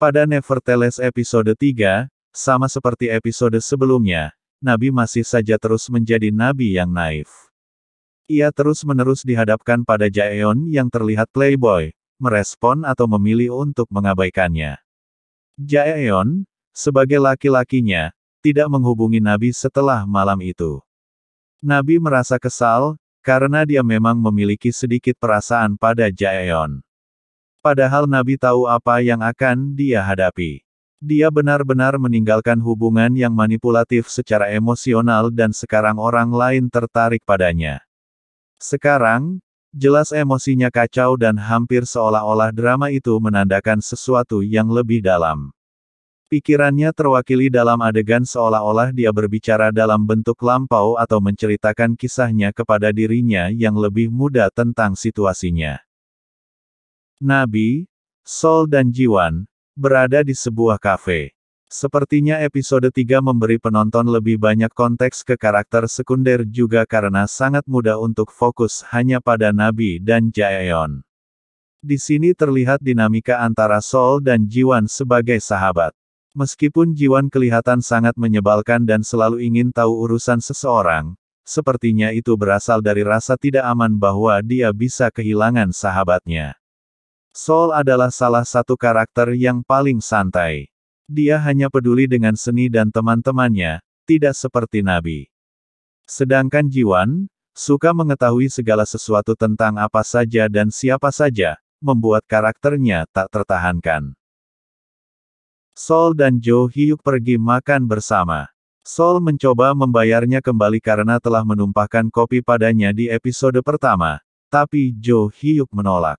Pada Nevertheless episode 3, sama seperti episode sebelumnya, Nabi masih saja terus menjadi nabi yang naif. Ia terus-menerus dihadapkan pada Jaeon yang terlihat playboy, merespon atau memilih untuk mengabaikannya. Jaeon, sebagai laki-lakinya, tidak menghubungi Nabi setelah malam itu. Nabi merasa kesal, karena dia memang memiliki sedikit perasaan pada Jaeon. Padahal Nabi tahu apa yang akan dia hadapi. Dia benar-benar meninggalkan hubungan yang manipulatif secara emosional dan sekarang orang lain tertarik padanya. Sekarang, jelas emosinya kacau dan hampir seolah-olah drama itu menandakan sesuatu yang lebih dalam. Pikirannya terwakili dalam adegan seolah-olah dia berbicara dalam bentuk lampau atau menceritakan kisahnya kepada dirinya yang lebih muda tentang situasinya. Nabi, Sol dan Jiwan, berada di sebuah kafe. Sepertinya episode 3 memberi penonton lebih banyak konteks ke karakter sekunder juga karena sangat mudah untuk fokus hanya pada Nabi dan Jaeon. Di sini terlihat dinamika antara Sol dan Jiwan sebagai sahabat. Meskipun Jiwan kelihatan sangat menyebalkan dan selalu ingin tahu urusan seseorang, sepertinya itu berasal dari rasa tidak aman bahwa dia bisa kehilangan sahabatnya. Sol adalah salah satu karakter yang paling santai. Dia hanya peduli dengan seni dan teman-temannya, tidak seperti Nabi. Sedangkan Jiwan, suka mengetahui segala sesuatu tentang apa saja dan siapa saja, membuat karakternya tak tertahankan. Sol dan Jo Hyuk pergi makan bersama. Sol mencoba membayarnya kembali karena telah menumpahkan kopi padanya di episode pertama, tapi Jo Hyuk menolak.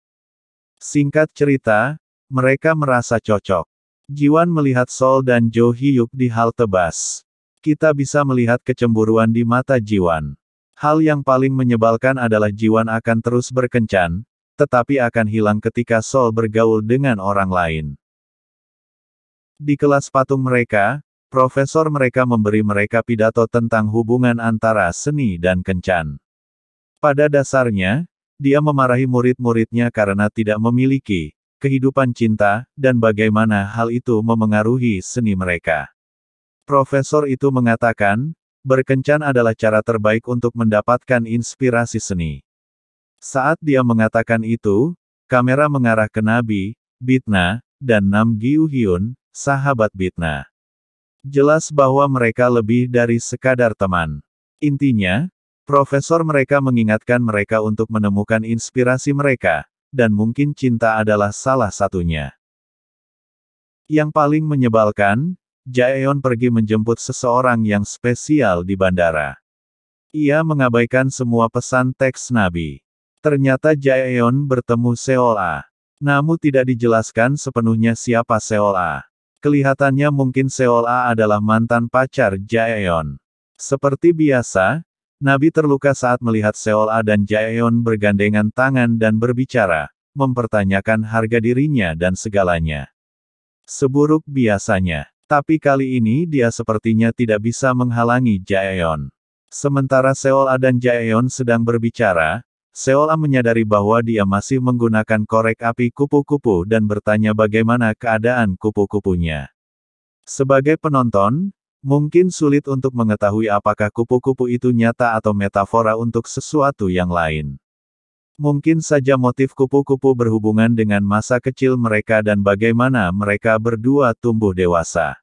Singkat cerita, mereka merasa cocok. Jiwan melihat Sol dan Jo Hyuk di halte bus. Kita bisa melihat kecemburuan di mata Jiwan. Hal yang paling menyebalkan adalah Jiwan akan terus berkencan, tetapi akan hilang ketika Sol bergaul dengan orang lain. Di kelas patung mereka, profesor mereka memberi mereka pidato tentang hubungan antara seni dan kencan. Pada dasarnya, dia memarahi murid-muridnya karena tidak memiliki kehidupan cinta, dan bagaimana hal itu memengaruhi seni mereka. Profesor itu mengatakan, berkencan adalah cara terbaik untuk mendapatkan inspirasi seni. Saat dia mengatakan itu, kamera mengarah ke Nabi, Bitna, dan Nam Gyu-hyun, sahabat Bitna. Jelas bahwa mereka lebih dari sekadar teman. Intinya, profesor mereka mengingatkan mereka untuk menemukan inspirasi mereka, dan mungkin cinta adalah salah satunya. Yang paling menyebalkan, Jaeon pergi menjemput seseorang yang spesial di bandara. Ia mengabaikan semua pesan teks Nabi. Ternyata Jaeon bertemu Seol-a. Namun tidak dijelaskan sepenuhnya siapa Seol-a. Kelihatannya mungkin Seol-a adalah mantan pacar Jaeon. Seperti biasa, Nabi terluka saat melihat Seol-a dan Jaeon bergandengan tangan dan berbicara, mempertanyakan harga dirinya dan segalanya. Seburuk biasanya. Tapi kali ini dia sepertinya tidak bisa menghalangi Jaeon. Sementara Seol-a dan Jaeon sedang berbicara, Seol-a menyadari bahwa dia masih menggunakan korek api kupu-kupu dan bertanya bagaimana keadaan kupu-kupunya. Sebagai penonton, mungkin sulit untuk mengetahui apakah kupu-kupu itu nyata atau metafora untuk sesuatu yang lain. Mungkin saja motif kupu-kupu berhubungan dengan masa kecil mereka dan bagaimana mereka berdua tumbuh dewasa.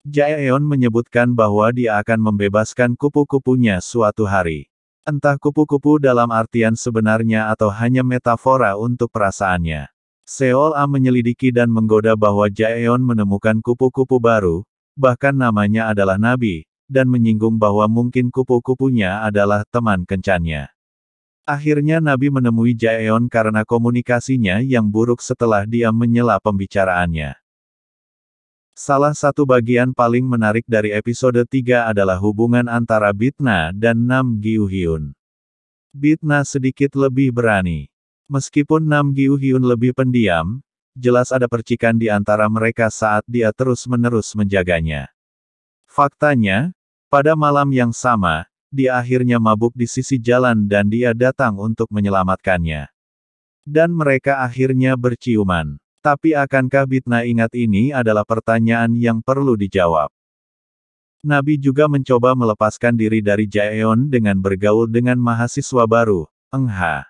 Jaeon menyebutkan bahwa dia akan membebaskan kupu-kupunya suatu hari. Entah kupu-kupu dalam artian sebenarnya atau hanya metafora untuk perasaannya. Seol-a menyelidiki dan menggoda bahwa Jaeon menemukan kupu-kupu baru, bahkan namanya adalah Nabi, dan menyinggung bahwa mungkin kupu-kupunya adalah teman kencannya. Akhirnya Nabi menemui Jaeon karena komunikasinya yang buruk setelah dia menyela pembicaraannya. Salah satu bagian paling menarik dari episode 3 adalah hubungan antara Bitna dan Nam Gyu-hyun. Bitna sedikit lebih berani. Meskipun Nam Gyu-hyun lebih pendiam, jelas ada percikan di antara mereka saat dia terus-menerus menjaganya. Faktanya, pada malam yang sama, dia akhirnya mabuk di sisi jalan dan dia datang untuk menyelamatkannya. Dan mereka akhirnya berciuman. Tapi akankah Bitna ingat ini adalah pertanyaan yang perlu dijawab? Nabi juga mencoba melepaskan diri dari Jaeon dengan bergaul dengan mahasiswa baru, Engha.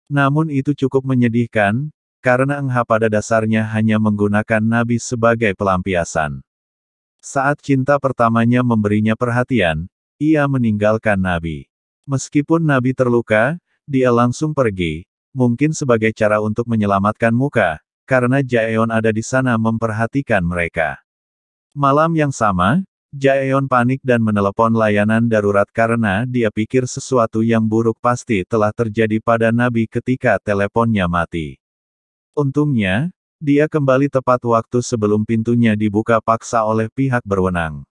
Namun itu cukup menyedihkan, karena Engha pada dasarnya hanya menggunakan Nabi sebagai pelampiasan. Saat cinta pertamanya memberinya perhatian, ia meninggalkan Nabi. Meskipun Nabi terluka, dia langsung pergi, mungkin sebagai cara untuk menyelamatkan muka, karena Jaeon ada di sana memperhatikan mereka. Malam yang sama, Jaeon panik dan menelepon layanan darurat karena dia pikir sesuatu yang buruk pasti telah terjadi pada Nabi ketika teleponnya mati. Untungnya, dia kembali tepat waktu sebelum pintunya dibuka paksa oleh pihak berwenang.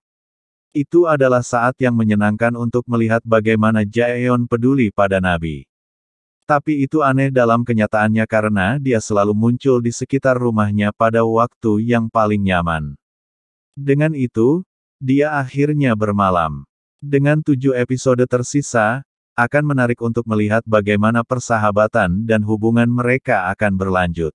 Itu adalah saat yang menyenangkan untuk melihat bagaimana Jaeon peduli pada Nabi. Tapi itu aneh dalam kenyataannya karena dia selalu muncul di sekitar rumahnya pada waktu yang paling nyaman. Dengan itu, dia akhirnya bermalam. Dengan 7 episode tersisa, akan menarik untuk melihat bagaimana persahabatan dan hubungan mereka akan berlanjut.